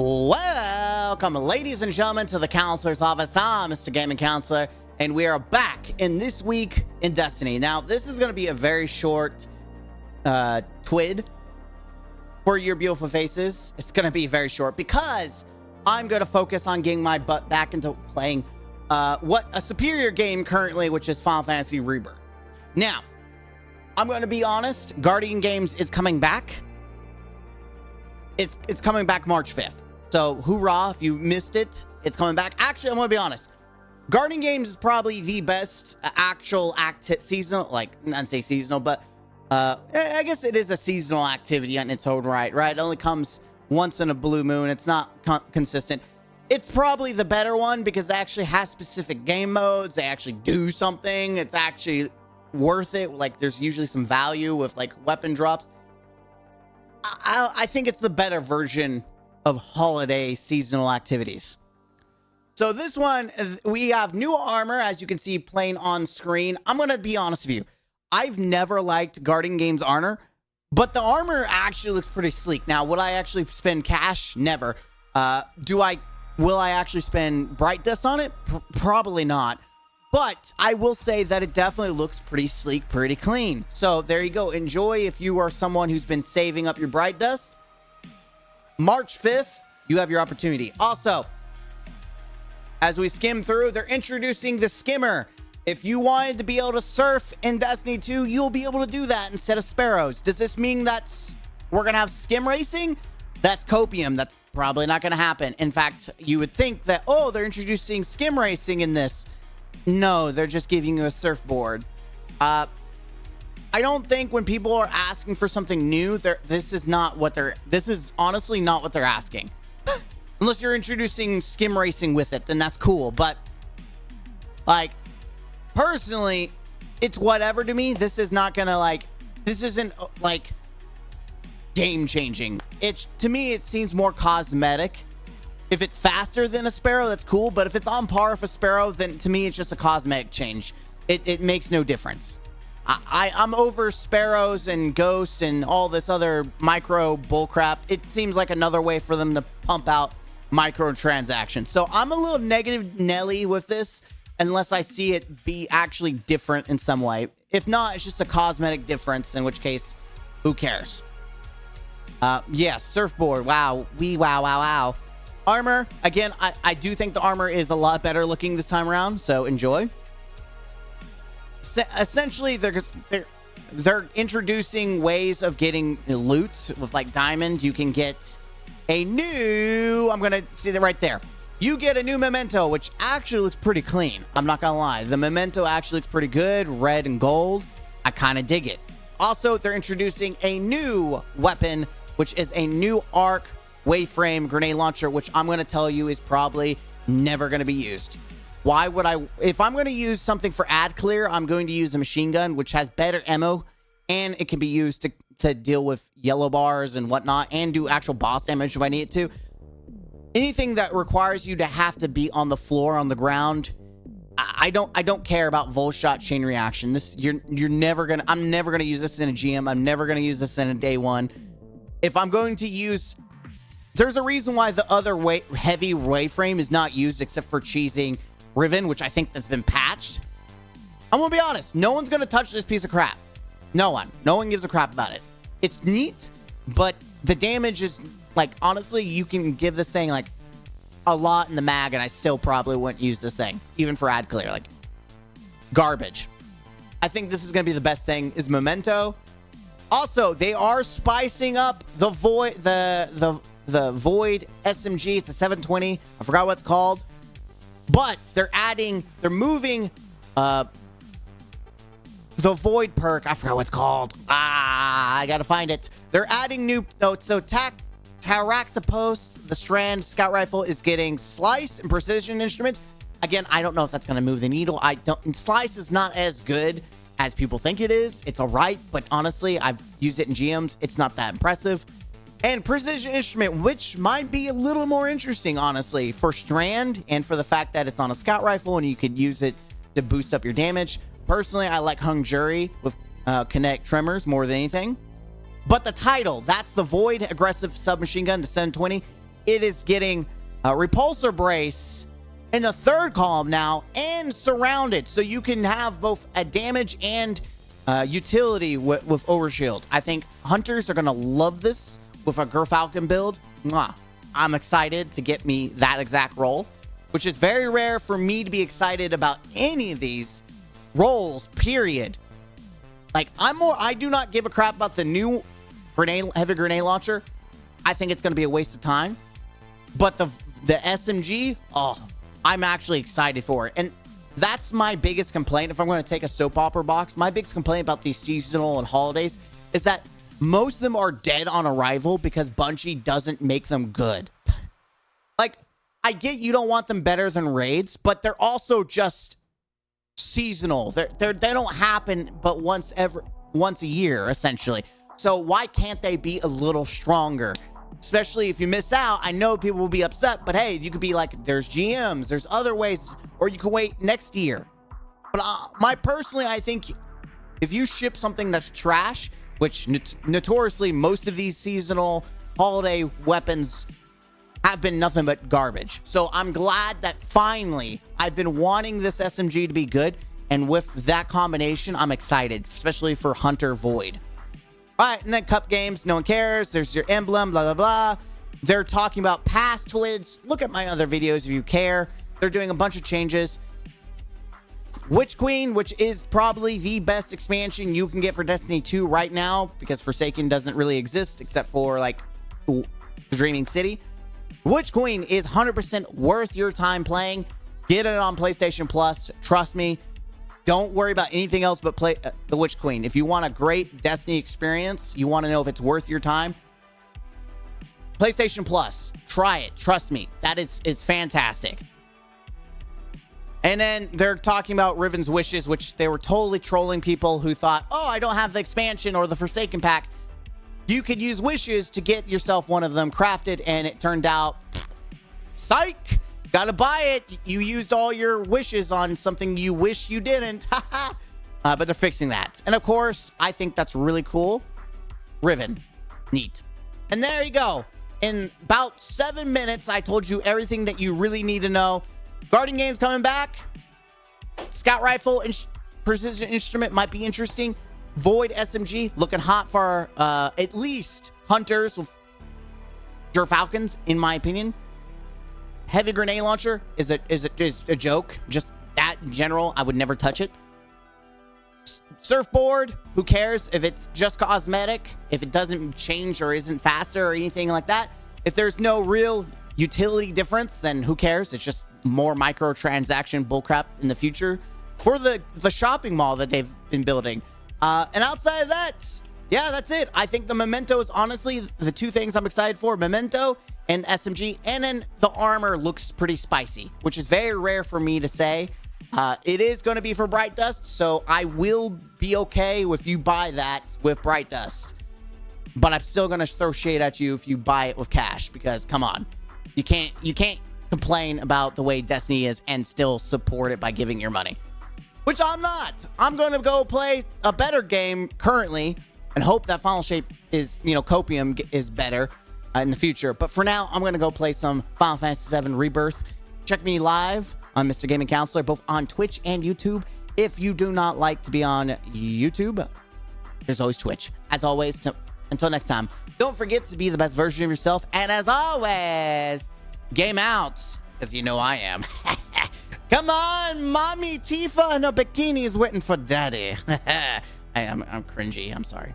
Welcome, ladies and gentlemen, to the Counselor's Office. I'm Mr. Gaming Counselor, and we are back in This Week in Destiny. Now, this is going to be a very short twid for your beautiful faces. It's going to be very short because I'm going to focus on getting my butt back into playing what a superior game currently, which is Final Fantasy Rebirth. Now, I'm going to be honest, Guardian Games is coming back. It's coming back March 5th. So, hoorah, if you missed it, it's coming back. Actually, I'm going to be honest. Guardian Games is probably the best actual seasonal, like, not say seasonal, but I guess it is a seasonal activity in its own right? It only comes once in a blue moon. It's not consistent. It's probably the better one because it actually has specific game modes. They actually do something. It's actually worth it. Like, there's usually some value with, like, weapon drops. I think it's the better version of holiday seasonal activities. So this one, we have new armor, as you can see playing on screen. I'm going to be honest with you. I've never liked Guardian Games armor, but the armor actually looks pretty sleek. Now, would I actually spend cash? Never. Will I actually spend Bright Dust on it? Probably not. But I will say that it definitely looks pretty sleek, pretty clean. So there you go. Enjoy if you are someone who's been saving up your Bright Dust. March 5th, you have your opportunity. Also, as we skim through, they're introducing the Skimmer. If you wanted to be able to surf in Destiny 2, you'll be able to do that instead of sparrows. Does this mean that we're going to have skim racing? That's copium. That's probably not going to happen. In fact, you would think that, oh, they're introducing skim racing in this. No, they're just giving you a surfboard. I don't think when people are asking for something new, this is honestly not what they're asking. Unless you're introducing skim racing with it, then that's cool. But, like, personally, it's whatever to me. This is not gonna, this isn't, game-changing. To me, it seems more cosmetic. If it's faster than a sparrow, that's cool. But if it's on par with a sparrow, then to me, it's just a cosmetic change. It makes no difference. I'm over sparrows and ghosts and all this other micro bullcrap. It seems like another way for them to pump out microtransactions. So I'm a little negative Nelly with this unless I see it be actually different in some way. If not, it's just a cosmetic difference, in which case, who cares? Yeah, surfboard. Wow. Wow. Armor, again, I do think the armor is a lot better looking this time around, so enjoy. Essentially, they're introducing ways of getting loot with, like, diamond. You can get a new, I'm going to see that right there. You get a new Momento, which actually looks pretty clean. I'm not going to lie. The Momento actually looks pretty good, red and gold. I kind of dig it. Also, they're introducing a new weapon, which is a new arc Waveframe grenade launcher, which I'm going to tell you is probably never going to be used. Why would if I'm going to use something for ad clear, I'm going to use a machine gun, which has better ammo, and it can be used to deal with yellow bars and whatnot, and do actual boss damage if I need it to. Anything that requires you to have to be on the floor, on the ground, I don't care about Volt Shot chain reaction. I'm never gonna use this in a GM. I'm never gonna use this in a day one. If I'm going to use, there's a reason why the other heavy Waveframe is not used except for cheesing Riven, which I think that's been patched. I'm gonna be honest, no one's gonna touch this piece of crap. No one gives a crap about it. It's neat, but the damage is, like, honestly, you can give this thing like a lot in the mag and I still probably wouldn't use this thing, even for ad clear. Like, garbage. I think this is gonna be the best thing is Momento. Also, they are spicing up the Void, the Void SMG. It's a 720. I forgot what it's called. But they're moving the Void perk. I forgot what it's called. I gotta find it. They're adding new, so Taraxapos, the Strand Scout Rifle, is getting Slice and Precision Instrument. Again, I don't know if that's gonna move the needle. Slice is not as good as people think it is. It's alright, but honestly, I've used it in GMs. It's not that impressive. And Precision Instrument, which might be a little more interesting, honestly, for Strand and for the fact that it's on a Scout Rifle and you could use it to boost up your damage. Personally, I like Hung Jury with Kinetic Tremors more than anything. But the title, that's the Void Aggressive Submachine Gun, the 720. it is getting a repulsor brace in the third column now and surrounded, so you can have both a damage and utility with overshield. I think hunters are gonna love this with a Gerfalcon build. Mwah. I'm excited to get me that exact role, which is very rare for me to be excited about any of these roles, period. Like, I do not give a crap about the new heavy grenade launcher. I think it's going to be a waste of time. But the SMG, oh, I'm actually excited for it. And that's my biggest complaint. If I'm going to take a soap opera box, my biggest complaint about these seasonal and holidays is that most of them are dead on arrival because Bungie doesn't make them good. Like, I get you don't want them better than raids, but they're also just seasonal. They don't happen but once a year, essentially. So why can't they be a little stronger? Especially if you miss out. I know people will be upset, but hey, you could be like, there's GMs, there's other ways, or you can wait next year. But personally, I think if you ship something that's trash, which notoriously most of these seasonal holiday weapons have been nothing but garbage. So I'm glad that finally I've been wanting this SMG to be good. And with that combination, I'm excited, especially for Hunter Void. All right, and then cup games, no one cares. There's your emblem, blah, blah, blah. They're talking about past twins. Look at my other videos if you care. They're doing a bunch of changes. Witch Queen, which is probably the best expansion you can get for Destiny 2 right now, because Forsaken doesn't really exist except for like Dreaming City. Witch Queen is 100% worth your time playing. Get it on PlayStation Plus. Trust me. Don't worry about anything else but play the Witch Queen. If you want a great Destiny experience, you want to know if it's worth your time, PlayStation Plus. Try it. Trust me. It's fantastic. And then they're talking about Rivens Wishes, which they were totally trolling people who thought, oh, I don't have the expansion or the Forsaken pack. You could use Wishes to get yourself one of them crafted, and it turned out, psych, gotta buy it. You used all your wishes on something you wish you didn't. But they're fixing that. And of course, I think that's really cool. Riven. Neat. And there you go. In about 7 minutes, I told you everything that you really need to know. Guardian games coming back. Scout rifle and precision instrument might be interesting. Void SMG looking hot for at least hunters with Gerfalcons, in my opinion. Heavy grenade launcher is a joke. Just that in general, I would never touch it. Surfboard, who cares if it's just cosmetic, if it doesn't change or isn't faster or anything like that. If there's no real utility difference, then who cares? It's just more microtransaction bullcrap in the future for the shopping mall that they've been building. And outside of that, yeah, that's it. I think the Memento is honestly the two things I'm excited for. Memento and SMG, and then the armor looks pretty spicy, which is very rare for me to say. It is going to be for Bright Dust, so I will be okay if you buy that with Bright Dust. But I'm still going to throw shade at you if you buy it with cash, because come on. You can't complain about the way Destiny is and still support it by giving your money. Which I'm not. I'm going to go play a better game currently and hope that Final Shape is, Copium is better in the future. But for now, I'm going to go play some Final Fantasy VII Rebirth. Check me live on Mr. Gaming Counselor, both on Twitch and YouTube. If you do not like to be on YouTube, there's always Twitch. As always, until next time, don't forget to be the best version of yourself. And as always, game out, because you know I am. Come on, Mommy Tifa in a bikini is waiting for Daddy. I'm cringy. I'm sorry.